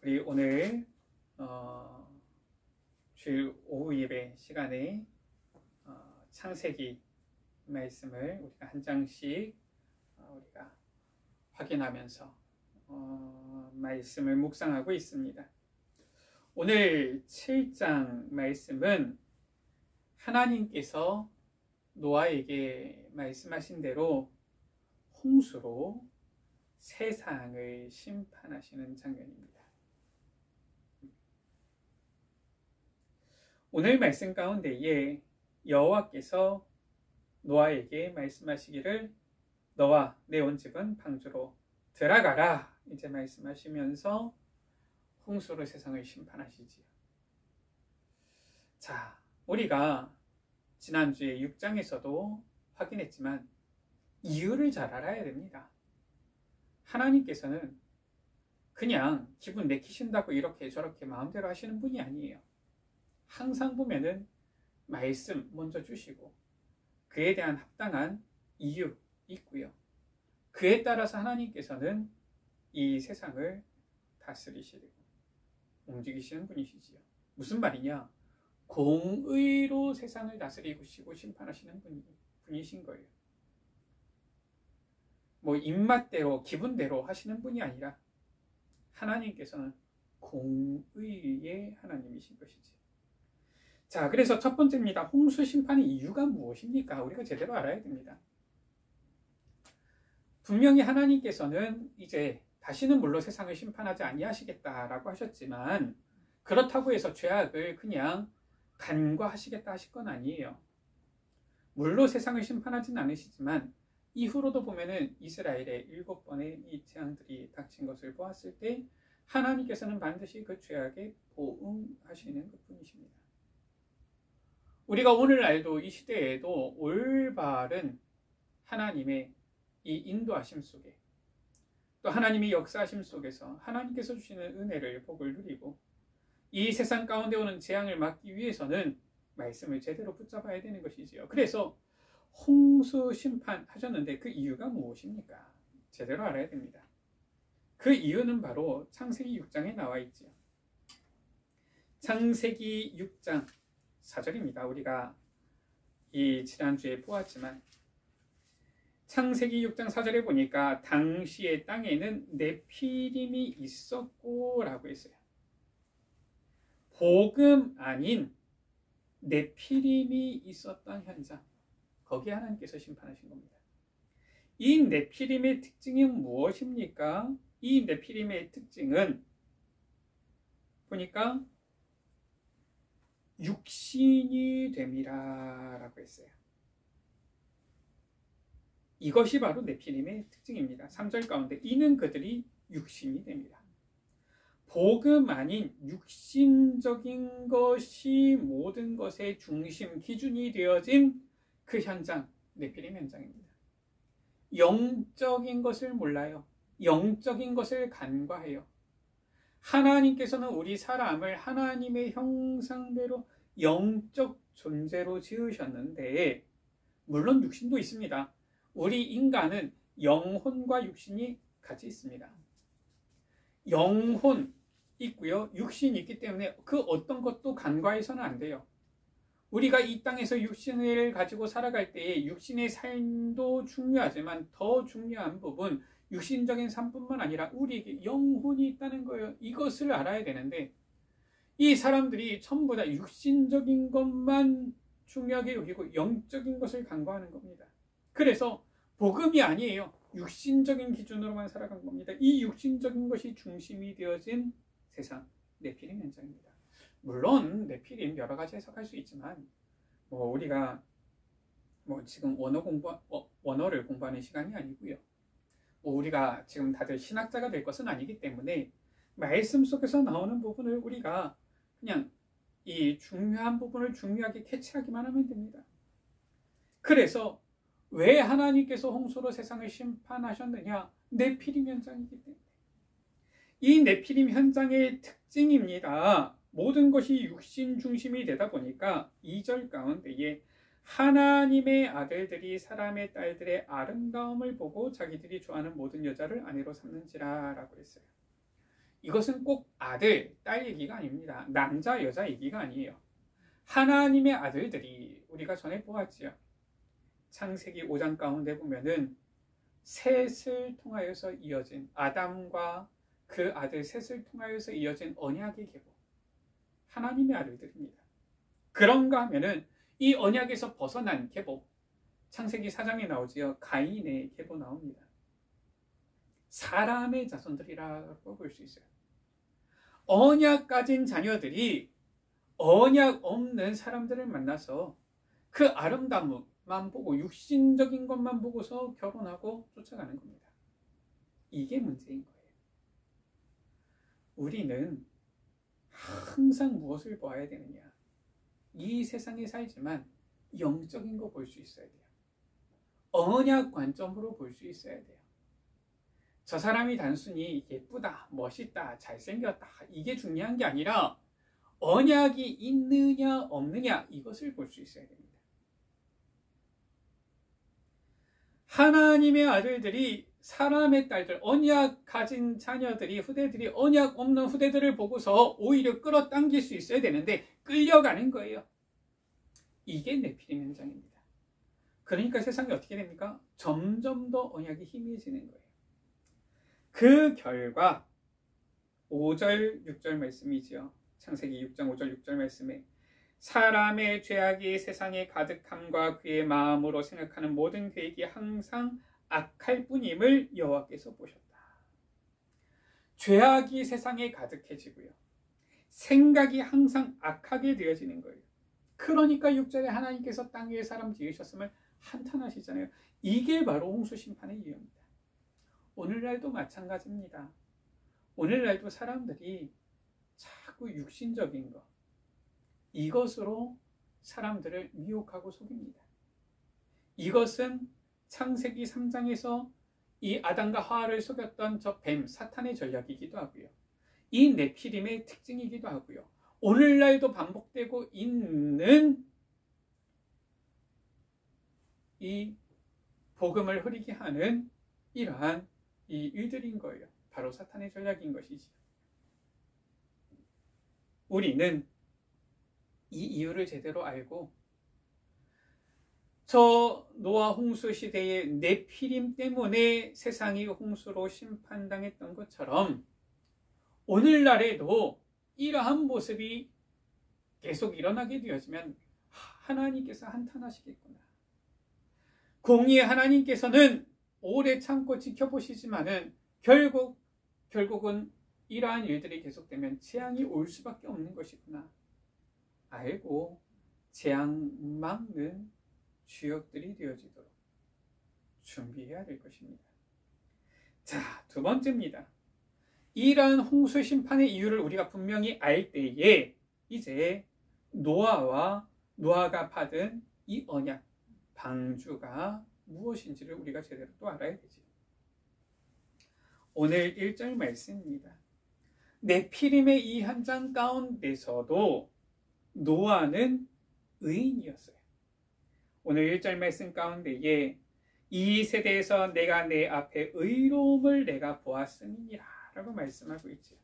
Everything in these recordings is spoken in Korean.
우리 오늘 주일 오후 예배 시간에 창세기 말씀을 우리가 한 장씩 우리가 확인하면서 말씀을 묵상하고 있습니다. 오늘 7장 말씀은 하나님께서 노아에게 말씀하신 대로 홍수로 세상을 심판하시는 장면입니다. 오늘 말씀 가운데에 여호와께서 노아에게 말씀하시기를 너와 내 온 집은 방주로 들어가라 이제 말씀하시면서 홍수로 세상을 심판하시지요. 자, 우리가 지난주에 6장에서도 확인했지만 이유를 잘 알아야 됩니다. 하나님께서는 그냥 기분 내키신다고 이렇게 저렇게 마음대로 하시는 분이 아니에요. 항상 보면은 말씀 먼저 주시고 그에 대한 합당한 이유 있고요. 그에 따라서 하나님께서는 이 세상을 다스리시고 움직이시는 분이시지요. 무슨 말이냐? 공의로 세상을 다스리시고 심판하시는 분이신 거예요. 뭐 입맛대로 기분대로 하시는 분이 아니라 하나님께서는 공의의 하나님이신 것이지. 자, 그래서 첫 번째입니다. 홍수 심판의 이유가 무엇입니까? 우리가 제대로 알아야 됩니다. 분명히 하나님께서는 이제 다시는 물로 세상을 심판하지 아니하시겠다라고 하셨지만 그렇다고 해서 죄악을 그냥 간과하시겠다 하실 건 아니에요. 물로 세상을 심판하지는 않으시지만 이후로도 보면은 이스라엘의 7번의 이 재앙들이 닥친 것을 보았을 때 하나님께서는 반드시 그 죄악에 보응하시는 것뿐이십니다. 우리가 오늘날도 이 시대에도 올바른 하나님의 이 인도하심 속에 또 하나님의 역사하심 속에서 하나님께서 주시는 은혜를 복을 누리고 이 세상 가운데 오는 재앙을 막기 위해서는 말씀을 제대로 붙잡아야 되는 것이지요. 그래서 홍수 심판하셨는데 그 이유가 무엇입니까? 제대로 알아야 됩니다. 그 이유는 바로 창세기 6장에 나와 있지요. 창세기 6장 4절입니다. 우리가 이 지난주에 보았지만 창세기 6장 4절에 보니까 당시의 땅에는 네피림이 있었고 라고 했어요. 복음 아닌 네피림이 있었던 현장, 거기에 하나님께서 심판하신 겁니다. 이 네피림의 특징이 무엇입니까? 이 네피림의 특징은 보니까 육신이 됨이라 라고 했어요. 이것이 바로 네피림의 특징입니다. 3절 가운데 이는 그들이 육신이 됩니다. 복음 아닌 육신적인 것이 모든 것의 중심, 기준이 되어진 그 현장, 네피림 현장입니다. 영적인 것을 몰라요. 영적인 것을 간과해요. 하나님께서는 우리 사람을 하나님의 형상대로 영적 존재로 지으셨는데 물론 육신도 있습니다. 우리 인간은 영혼과 육신이 같이 있습니다. 영혼 있고요. 육신이 있기 때문에 그 어떤 것도 간과해서는 안 돼요. 우리가 이 땅에서 육신을 가지고 살아갈 때에 육신의 삶도 중요하지만 더 중요한 부분 육신적인 삶뿐만 아니라 우리에게 영혼이 있다는 거예요. 이것을 알아야 되는데 이 사람들이 전부 다 육신적인 것만 중요하게 여기고 영적인 것을 간과하는 겁니다. 그래서 복음이 아니에요. 육신적인 기준으로만 살아간 겁니다. 이 육신적인 것이 중심이 되어진 세상, 네피림 현장입니다. 물론 네피림 여러 가지 해석할 수 있지만 우리가 지금 원어를 공부하는 시간이 아니고요. 우리가 지금 다들 신학자가 될 것은 아니기 때문에 말씀 속에서 나오는 부분을 우리가 그냥 이 중요한 부분을 중요하게 캐치하기만 하면 됩니다. 그래서 왜 하나님께서 홍수로 세상을 심판하셨느냐? 네피림 현장이기 때문에. 이 네피림 현장의 특징입니다. 모든 것이 육신 중심이 되다 보니까 2절 가운데에 하나님의 아들들이 사람의 딸들의 아름다움을 보고 자기들이 좋아하는 모든 여자를 아내로 삼는지라 라고 했어요. 이것은 꼭 아들, 딸 얘기가 아닙니다. 남자, 여자 얘기가 아니에요. 하나님의 아들들이 우리가 전에 보았지요. 창세기 5장 가운데 보면은 셋을 통하여서 이어진 아담과 그 아들 셋을 통하여서 이어진 언약의 계보. 하나님의 아들들입니다. 그런가 하면은 이 언약에서 벗어난 계보. 창세기 4장에 나오지요. 가인의 계보 나옵니다. 사람의 자손들이라고 볼 수 있어요. 언약 가진 자녀들이 언약 없는 사람들을 만나서 그 아름다움만 보고 육신적인 것만 보고서 결혼하고 쫓아가는 겁니다. 이게 문제인 거예요. 우리는 항상 무엇을 보아야 되느냐? 이 세상에 살지만 영적인 거 볼 수 있어야 돼요. 언약 관점으로 볼 수 있어야 돼요. 저 사람이 단순히 예쁘다, 멋있다, 잘생겼다 이게 중요한 게 아니라 언약이 있느냐 없느냐 이것을 볼 수 있어야 됩니다. 하나님의 아들들이 사람의 딸들, 언약 가진 자녀들이 후대들이 언약 없는 후대들을 보고서 오히려 끌어당길 수 있어야 되는데 끌려가는 거예요. 이게 네피림 현장입니다. 그러니까 세상이 어떻게 됩니까? 점점 더 언약이 희미해지는 거예요. 그 결과 5절 6절 말씀이지요. 창세기 6장 5절 6절 말씀에 사람의 죄악이 세상에 가득함과 그의 마음으로 생각하는 모든 계획이 항상 악할 뿐임을 여호와께서 보셨다. 죄악이 세상에 가득해지고요. 생각이 항상 악하게 되어지는 거예요. 그러니까 6절에 하나님께서 땅 위에 사람 지으셨음을 한탄하시잖아요. 이게 바로 홍수 심판의 이유입니다. 오늘날도 마찬가지입니다. 오늘날도 사람들이 자꾸 육신적인 것, 이것으로 사람들을 미혹하고 속입니다. 이것은 창세기 3장에서 이 아담과 하와를 속였던 저 뱀, 사탄의 전략이기도 하고요. 이 네피림의 특징이기도 하고요. 오늘날도 반복되고 있는 이 복음을 흐리게 하는 이러한 이 일들인 거예요. 바로 사탄의 전략인 것이지. 우리는 이 이유를 제대로 알고 저 노아 홍수 시대의 네피림 때문에 세상이 홍수로 심판당했던 것처럼 오늘날에도 이러한 모습이 계속 일어나게 되어지면 하나님께서 한탄하시겠구나. 공의의 하나님께서는 오래 참고 지켜보시지만은 결국은 이러한 일들이 계속되면 재앙이 올 수밖에 없는 것이구나. 알고 재앙 막는 주역들이 되어지도록 준비해야 될 것입니다. 자, 두 번째입니다. 이러한 홍수 심판의 이유를 우리가 분명히 알 때에 이제 노아가 받은 이 언약, 방주가 무엇인지를 우리가 제대로 또 알아야 되지. 오늘 1절 말씀입니다. 네피림의 이 현장 가운데서도 노아는 의인이었어요. 오늘 1절 말씀 가운데에 이 세대에서 내가 내 앞에 의로움을 내가 보았음이니라 라고 말씀하고 있죠.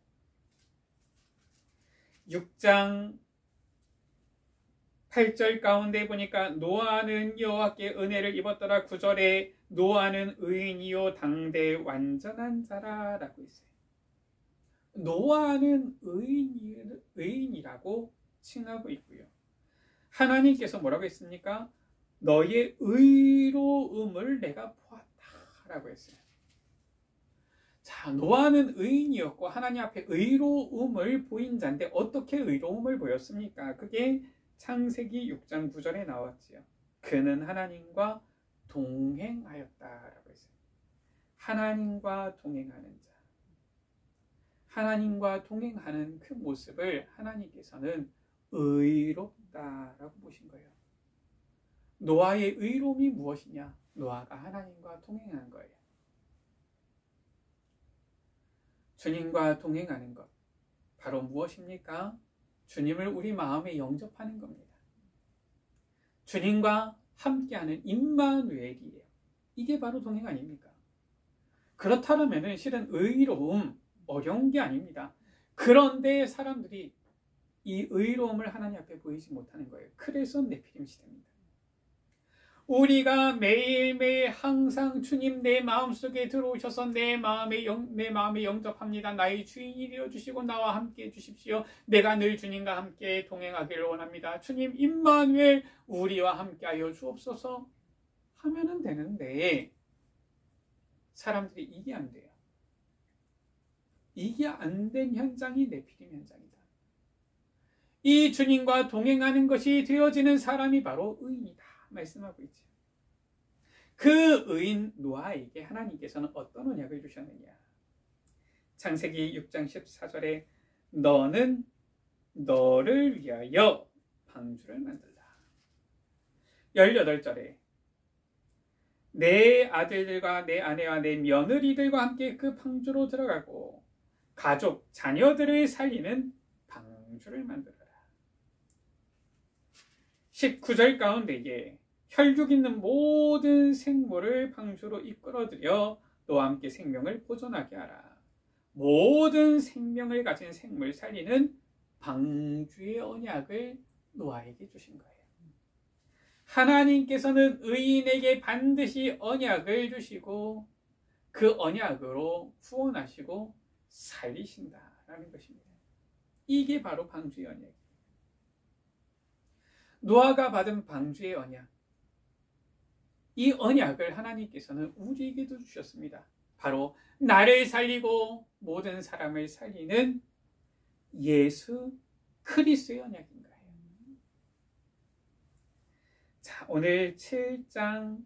6장 8절 가운데 보니까 노아는 여호와께 은혜를 입었더라. 9절에 노아는 의인이요 당대 완전한 자라 라고 있어요. 노아는 의인이라고 칭하고 있고요. 하나님께서 뭐라고 했습니까? 너의 의로움을 내가 보았다 라고 했어요. 자, 노아는 의인이었고 하나님 앞에 의로움을 보인 자인데 어떻게 의로움을 보였습니까? 그게 창세기 6장 9절에 나왔지요. 그는 하나님과 동행하였다라고 했어요. 하나님과 동행하는 자. 하나님과 동행하는 그 모습을 하나님께서는 의롭다라고 보신 거예요. 노아의 의로움이 무엇이냐? 노아가 하나님과 동행하는 거예요. 주님과 동행하는 것. 바로 무엇입니까? 주님을 우리 마음에 영접하는 겁니다. 주님과 함께하는 임마누엘이에요. 이게 바로 동행 아닙니까? 그렇다면 실은 의로움, 어려운 게 아닙니다. 그런데 사람들이 이 의로움을 하나님 앞에 보이지 못하는 거예요. 그래서 네피림 시대입니다. 우리가 매일매일 항상 주님 내 마음속에 들어오셔서 내 마음에 영접합니다. 나의 주인이 되어주시고 나와 함께 해주십시오. 내가 늘 주님과 함께 동행하기를 원합니다. 주님 임마누엘 우리와 함께하여 주옵소서 하면은 되는데 사람들이 이게 안 돼요. 이게 안 된 현장이 네피림 현장이다. 이 주님과 동행하는 것이 되어지는 사람이 바로 의인이다 말씀하고 있죠. 그 의인 노아에게 하나님께서는 어떤 언약을 주셨느냐. 창세기 6장 14절에 너는 너를 위하여 방주를 만들라. 18절에 내 아들들과 내 아내와 내 며느리들과 함께 그 방주로 들어가고 가족, 자녀들을 살리는 방주를 만들어라. 19절 가운데에 혈육 있는 모든 생물을 방주로 이끌어들여 너와 함께 생명을 보존하게 하라. 모든 생명을 가진 생물 살리는 방주의 언약을 노아에게 주신 거예요. 하나님께서는 의인에게 반드시 언약을 주시고 그 언약으로 구원하시고 살리신다라는 것입니다. 이게 바로 방주의 언약이에요. 노아가 받은 방주의 언약, 이 언약을 하나님께서는 우리에게도 주셨습니다. 바로 나를 살리고 모든 사람을 살리는 예수 그리스도의 언약인 거예요. 자, 오늘 7장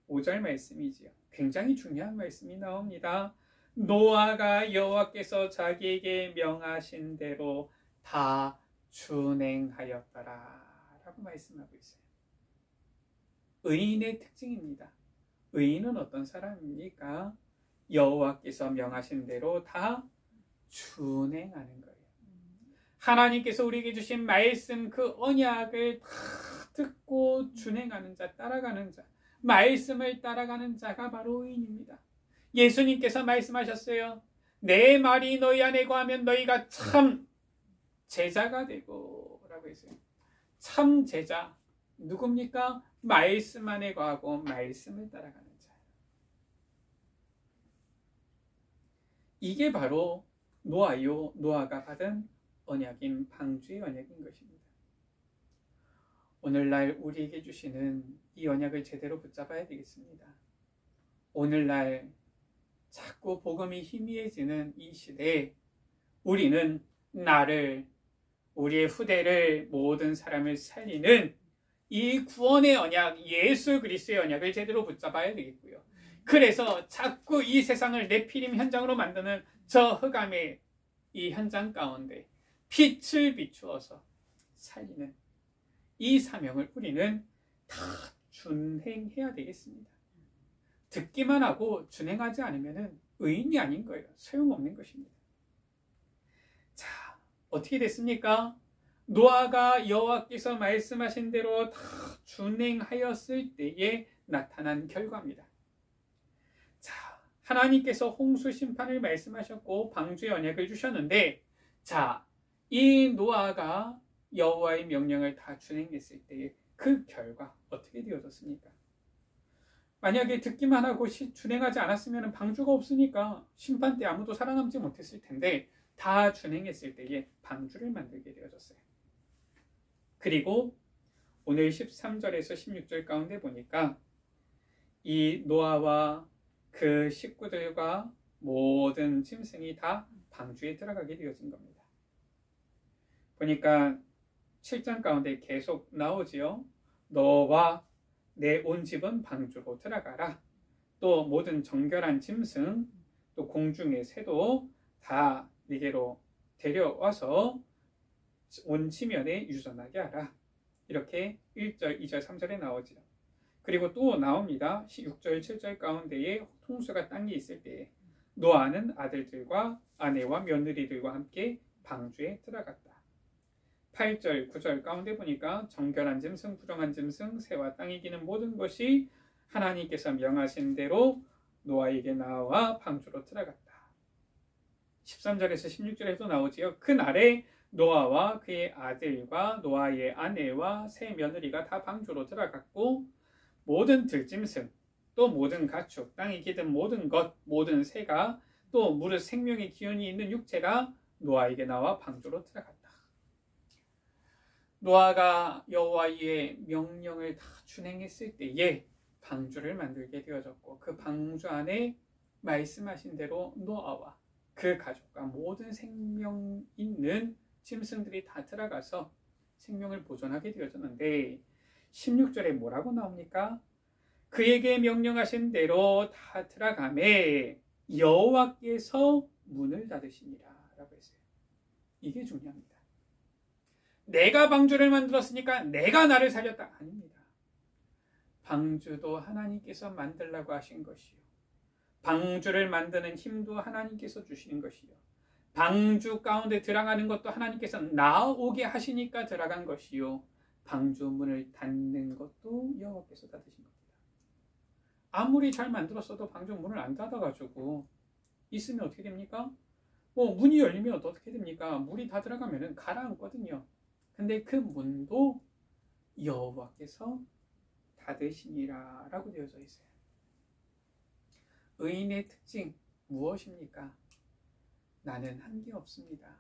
5절 말씀이지요. 굉장히 중요한 말씀이 나옵니다. 노아가 여호와께서 자기에게 명하신 대로 다 준행하였더라 라고 말씀하고 있어요. 의인의 특징입니다. 의인은 어떤 사람입니까? 여호와께서 명하신 대로 다 준행하는 거예요. 하나님께서 우리에게 주신 말씀 그 언약을 다 듣고 준행하는 자, 따라가는 자, 말씀을 따라가는 자가 바로 의인입니다. 예수님께서 말씀하셨어요. 내 말이 너희 안에 거하면 너희가 참 제자가 되고 라고 했어요. 참 제자 누굽니까? 말씀 안에 거하고 말씀을 따라가는 자예요. 이게 바로 노아가 받은 언약인 방주의 언약인 것입니다. 오늘날 우리에게 주시는 이 언약을 제대로 붙잡아야 되겠습니다. 오늘날 자꾸 복음이 희미해지는 이 시대에 우리는 나를, 우리의 후대를, 모든 사람을 살리는 이 구원의 언약, 예수 그리스도의 언약을 제대로 붙잡아야 되겠고요. 그래서 자꾸 이 세상을 네피림 현장으로 만드는 저 흑암의 이 현장 가운데 빛을 비추어서 살리는 이 사명을 우리는 다 준행해야 되겠습니다. 듣기만 하고 준행하지 않으면 의인이 아닌 거예요. 소용없는 것입니다. 자, 어떻게 됐습니까? 노아가 여호와께서 말씀하신 대로 다 준행하였을 때에 나타난 결과입니다. 자, 하나님께서 홍수 심판을 말씀하셨고 방주의 언약을 주셨는데, 자, 이 노아가 여호와의 명령을 다 준행했을 때의 그 결과 어떻게 되어졌습니까? 만약에 듣기만 하고 준행하지 않았으면 방주가 없으니까 심판 때 아무도 살아남지 못했을 텐데 다 준행했을 때에 방주를 만들게 되어졌어요. 그리고 오늘 13절에서 16절 가운데 보니까 이 노아와 그 식구들과 모든 짐승이 다 방주에 들어가게 되어진 겁니다. 보니까 7장 가운데 계속 나오지요. 너와 내 온 집은 방주로 들어가라. 또 모든 정결한 짐승, 또 공중의 새도 다 네게로 데려와서 온 지면에 유전하게 하라. 이렇게 1절, 2절, 3절에 나오지요. 그리고 또 나옵니다. 6절, 7절 가운데에 홍수가 땅에 있을 때에 노아는 아들들과 아내와 며느리들과 함께 방주에 들어갔다. 8절, 9절 가운데 보니까 정결한 짐승, 부정한 짐승, 새와 땅에 기는 모든 것이 하나님께서 명하신 대로 노아에게 나와 방주로 들어갔다. 13절에서 16절에도 나오지요. 그날에 노아와 그의 아들과 노아의 아내와 세 며느리가 다 방주로 들어갔고 모든 들짐승 또 모든 가축 땅에 기든 모든 것 모든 새가 또 무릇 생명의 기운이 있는 육체가 노아에게 나와 방주로 들어갔다. 노아가 여호와의 명령을 다 준행했을 때에 방주를 만들게 되어졌고 그 방주 안에 말씀하신 대로 노아와 그 가족과 모든 생명 있는 짐승들이 다 들어가서 생명을 보존하게 되어졌는데 16절에 뭐라고 나옵니까? 그에게 명령하신 대로 다 들어가매 여호와께서 문을 닫으시니라 라고 했어요. 이게 중요합니다. 내가 방주를 만들었으니까 내가 나를 살렸다. 아닙니다. 방주도 하나님께서 만들라고 하신 것이요. 방주를 만드는 힘도 하나님께서 주시는 것이요. 방주 가운데 들어가는 것도 하나님께서 나오게 하시니까 들어간 것이요. 방주 문을 닫는 것도 여호와께서 닫으신 겁니다. 아무리 잘 만들었어도 방주 문을 안 닫아가지고 있으면 어떻게 됩니까? 문이 열리면 어떻게 됩니까? 물이 다 들어가면 가라앉거든요. 근데 그 문도 여호와께서 닫으시니라 라고 되어져 있어요. 의인의 특징 무엇입니까? 나는 한 게 없습니다.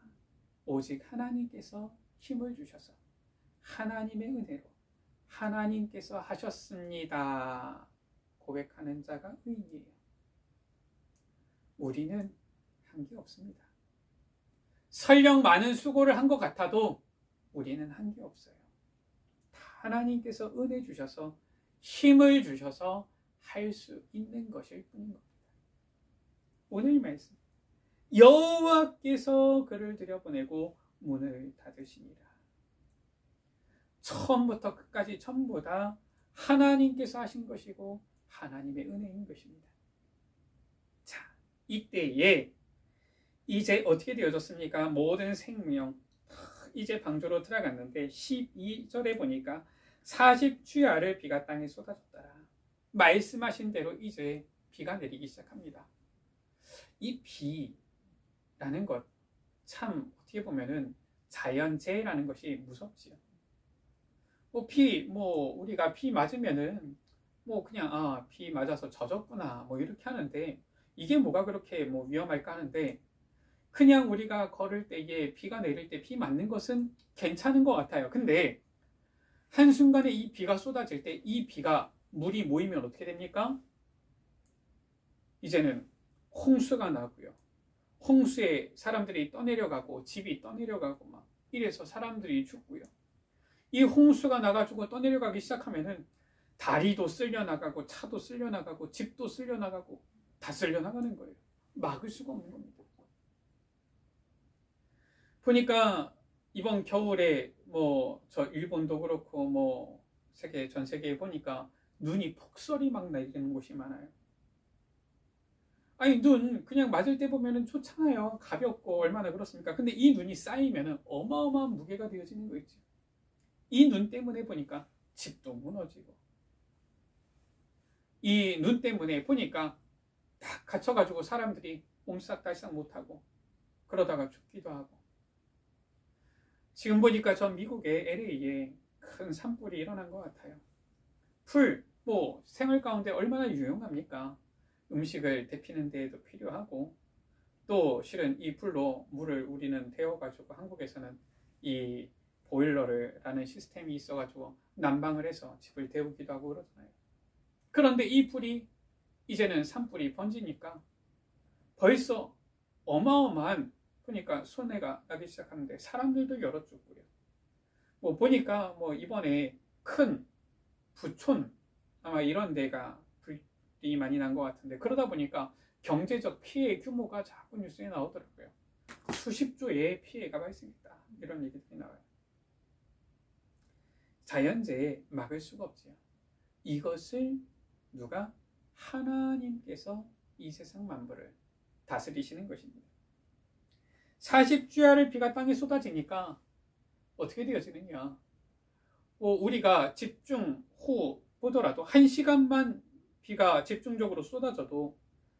오직 하나님께서 힘을 주셔서 하나님의 은혜로 하나님께서 하셨습니다 고백하는 자가 의인이에요. 우리는 한 게 없습니다. 설령 많은 수고를 한 것 같아도 우리는 한 게 없어요. 하나님께서 은혜 주셔서 힘을 주셔서 할 수 있는 것일 뿐인 겁니다. 오늘 말씀 여호와께서 그를 들여보내고 문을 닫으시니라. 처음부터 끝까지 전부 다 하나님께서 하신 것이고 하나님의 은혜인 것입니다. 자, 이때에 이제 어떻게 되어졌습니까? 모든 생명 이제 방주로 들어갔는데 12절에 보니까 40주야를 비가 땅에 쏟아졌더라. 말씀하신 대로 이제 비가 내리기 시작합니다. 이 비라는 것 참 어떻게 보면은 자연재해라는 것이 무섭지요. 우리가 비 맞으면은 그냥 비 맞아서 젖었구나 이렇게 하는데 이게 뭐가 그렇게 위험할까 하는데 그냥 우리가 걸을 때에 비가 내릴 때 비 맞는 것은 괜찮은 것 같아요. 근데 한순간에 이 비가 쏟아질 때 이 비가 물이 모이면 어떻게 됩니까? 이제는 홍수가 나고요. 홍수에 사람들이 떠내려가고 집이 떠내려가고 막 이래서 사람들이 죽고요. 이 홍수가 나가지고 떠내려가기 시작하면은 다리도 쓸려나가고 차도 쓸려나가고 집도 쓸려나가고 다 쓸려나가는 거예요. 막을 수가 없는 겁니다. 보니까 이번 겨울에 저 일본도 그렇고 전 세계에 보니까 눈이 폭설이 막 내리는 곳이 많아요. 아니 눈 그냥 맞을 때 보면은 좋잖아요. 가볍고 얼마나 그렇습니까? 근데 이 눈이 쌓이면은 어마어마한 무게가 되어지는 거 있죠. 이 눈 때문에 보니까 집도 무너지고 이 눈 때문에 보니까 다 갇혀가지고 사람들이 옴싹달싹 못하고 그러다가 죽기도 하고 지금 보니까 전 미국의 LA에 큰 산불이 일어난 것 같아요. 풀, 생활 가운데 얼마나 유용합니까? 음식을 데피는 데에도 필요하고 또 실은 이 불로 물을 우리는 데워가지고 한국에서는 이 보일러라는 시스템이 있어가지고 난방을 해서 집을 데우기도 하고 그러잖아요. 그런데 이 불이 이제는 산불이 번지니까 벌써 어마어마한 그러니까 손해가 나기 시작하는데 사람들도 여러 죽고요. 보니까 이번에 큰 부촌 아마 이런 데가 불이 많이 난 것 같은데 그러다 보니까 경제적 피해 규모가 자꾸 뉴스에 나오더라고요. 수십조의 피해가 발생했다 이런 얘기들이 나와요. 자연재해 막을 수가 없지요. 이것을 누가? 하나님께서 이 세상 만물을 다스리시는 것입니다. 40주야를 비가 땅에 쏟아지니까 어떻게 되어지느냐? 우리가 집중 후 보더라도 1시간만 비가 집중적으로 쏟아져도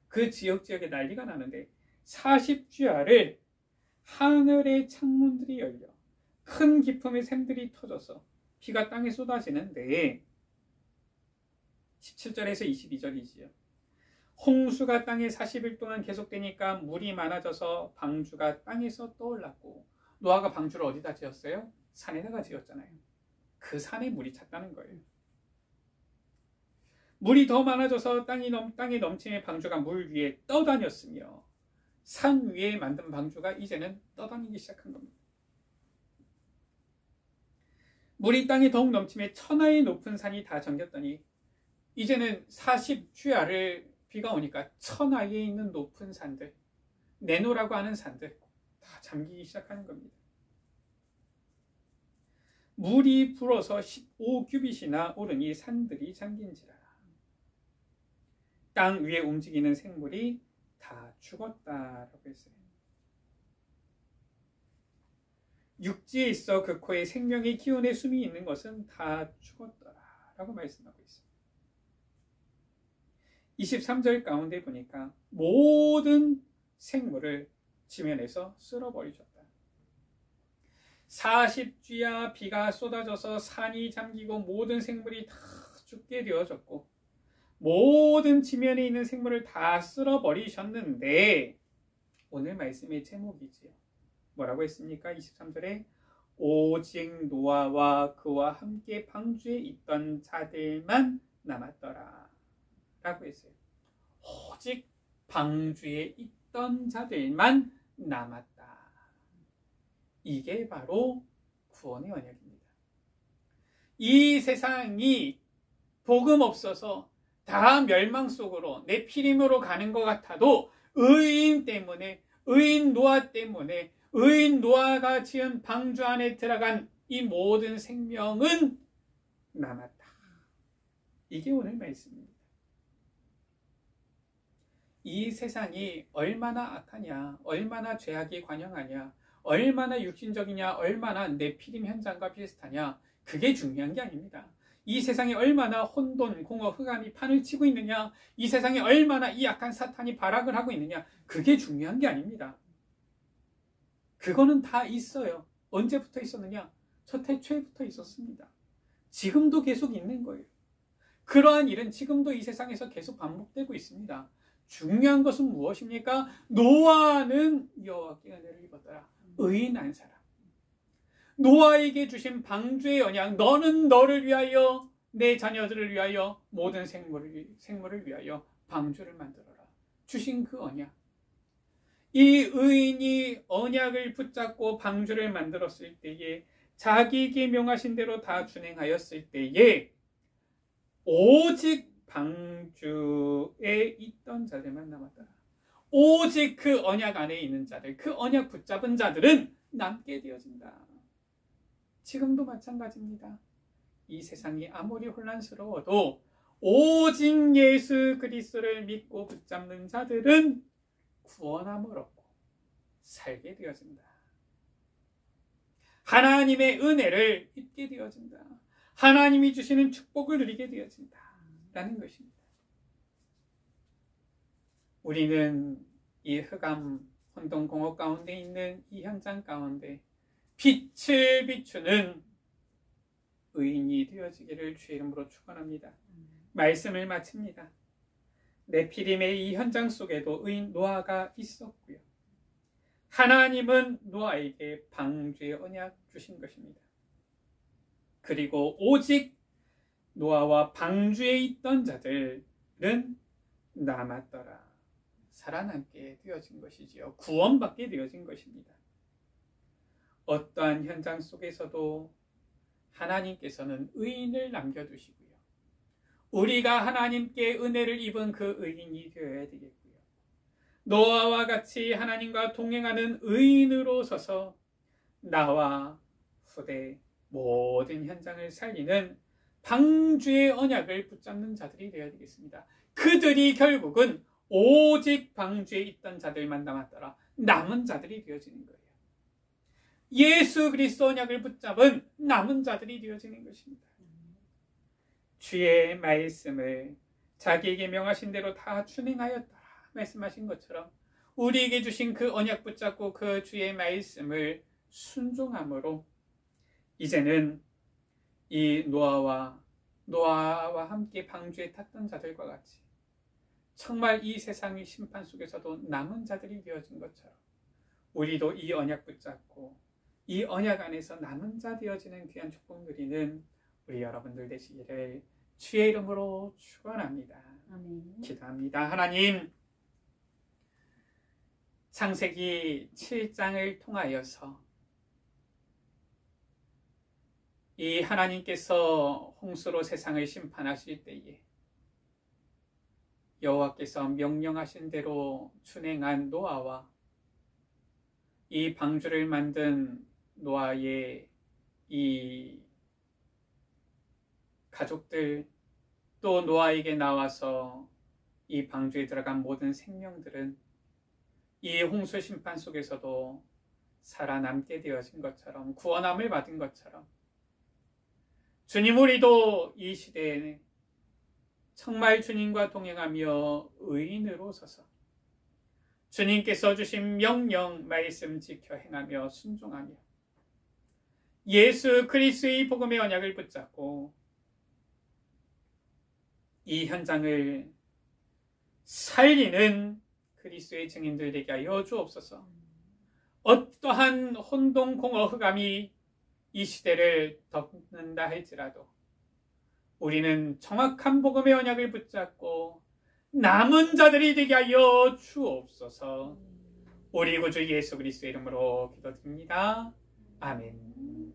그 지역에 난리가 나는데 40주야를 하늘의 창문들이 열려 큰 기품의 샘들이 터져서 비가 땅에 쏟아지는데 17절에서 22절이지요. 홍수가 땅에 40일 동안 계속되니까 물이 많아져서 방주가 땅에서 떠올랐고, 노아가 방주를 어디다 지었어요? 산에다가 지었잖아요. 그 산에 물이 찼다는 거예요. 물이 더 많아져서 땅에 넘치는 방주가 물 위에 떠다녔으며 산 위에 만든 방주가 이제는 떠다니기 시작한 겁니다. 물이 땅에 더욱 넘침에 천하의 높은 산이 다 잠겼더니 이제는 40주야를 비가 오니까 천하에 있는 높은 산들, 네노라고 하는 산들 다 잠기기 시작하는 겁니다. 물이 불어서 15규빗이나 오르니 산들이 잠긴지라. 땅 위에 움직이는 생물이 다 죽었다라고 했어요. 육지에 있어 그 코에 생명의 기운의 숨이 있는 것은 다 죽었더라라고 말씀하고 있습니다. 23절 가운데 보니까 모든 생물을 지면에서 쓸어버리셨다. 40주야 비가 쏟아져서 산이 잠기고 모든 생물이 다 죽게 되어졌고 모든 지면에 있는 생물을 다 쓸어버리셨는데, 오늘 말씀의 제목이지요. 뭐라고 했습니까? 23절에 오직 노아와 그와 함께 방주에 있던 자들만 남았더라 라고 했어요. 오직 방주에 있던 자들만 남았다. 이게 바로 구원의 언약입니다. 이 세상이 복음 없어서 다 멸망 속으로 내 피림으로 가는 것 같아도 의인 때문에, 의인 노아 때문에, 의인 노아가 지은 방주 안에 들어간 이 모든 생명은 남았다. 이게 오늘 말씀입니다. 이 세상이 얼마나 악하냐, 얼마나 죄악이 관영하냐, 얼마나 육신적이냐, 얼마나 내 피림 현장과 비슷하냐, 그게 중요한 게 아닙니다. 이 세상에 얼마나 혼돈, 공허, 흑암이 판을 치고 있느냐, 이 세상에 얼마나 이 악한 사탄이 발악을 하고 있느냐, 그게 중요한 게 아닙니다. 그거는 다 있어요. 언제부터 있었느냐? 첫 해초에부터 있었습니다. 지금도 계속 있는 거예요. 그러한 일은 지금도 이 세상에서 계속 반복되고 있습니다. 중요한 것은 무엇입니까? 노아는 여호와께 은혜를 입었더라. 의인한 사람. 노아에게 주신 방주의 언약, 너는 너를 위하여, 내 자녀들을 위하여, 모든 생물을 위하여 방주를 만들어라. 주신 그 언약. 이 의인이 언약을 붙잡고 방주를 만들었을 때에, 자기에게 명하신 대로 다 준행하였을 때에 오직 방주에 있던 자들만 남았더라. 오직 그 언약 안에 있는 자들, 그 언약 붙잡은 자들은 남게 되어진다. 지금도 마찬가지입니다. 이 세상이 아무리 혼란스러워도 오직 예수 그리스도를 믿고 붙잡는 자들은 구원함을 얻고 살게 되어진다. 하나님의 은혜를 입게 되어진다. 하나님이 주시는 축복을 누리게 되어진다 라는 것입니다. 우리는 이 흑암, 혼돈, 공허 가운데 있는 이 현장 가운데 빛을 비추는 의인이 되어지기를 주의 이름으로 축원합니다. 말씀을 마칩니다. 네피림의 이 현장 속에도 의인 노아가 있었고요. 하나님은 노아에게 방주의 언약 주신 것입니다. 그리고 오직 노아와 방주에 있던 자들은 남았더라. 살아남게 되어진 것이지요. 구원받게 되어진 것입니다. 어떠한 현장 속에서도 하나님께서는 의인을 남겨두시고요. 우리가 하나님께 은혜를 입은 그 의인이 되어야 되겠고요. 노아와 같이 하나님과 동행하는 의인으로 서서 나와 후대 모든 현장을 살리는 방주의 언약을 붙잡는 자들이 되어야 되겠습니다. 그들이 결국은 오직 방주에 있던 자들만 남았더라. 남은 자들이 되어지는 거예요. 예수 그리스도 언약을 붙잡은 남은 자들이 되어지는 것입니다. 주의 말씀을 자기에게 명하신 대로 다 준행하였다 말씀하신 것처럼 우리에게 주신 그 언약 붙잡고 그 주의 말씀을 순종함으로 이제는 이 노아와 함께 방주에 탔던 자들과 같이 정말 이 세상의 심판 속에서도 남은 자들이 되어진 것처럼 우리도 이 언약 붙잡고 이 언약 안에서 남은 자 되어지는 귀한 축복 누리는 우리 여러분들 되시기를 주의 이름으로 축원합니다. 아멘. 기도합니다. 하나님, 창세기 7장을 통하여서 이 하나님께서 홍수로 세상을 심판하실 때에 여호와께서 명령하신 대로 준행한 노아와 이 방주를 만든 노아의 이 가족들, 또 노아에게 나와서 이 방주에 들어간 모든 생명들은 이 홍수 심판 속에서도 살아남게 되어진 것처럼, 구원함을 받은 것처럼 주님, 우리도 이 시대에 정말 주님과 동행하며 의인으로 서서 주님께서 주신 명령 말씀 지켜 행하며 순종하며 예수 그리스도의 복음의 언약을 붙잡고 이 현장을 살리는 그리스도의 증인들 되게 하여 주옵소서. 어떠한 혼동공허 흑암이 이 시대를 덮는다 할지라도 우리는 정확한 복음의 언약을 붙잡고 남은 자들이 되게 하여 주옵소서. 우리 구주 예수 그리스도의 이름으로 기도드립니다. 아멘.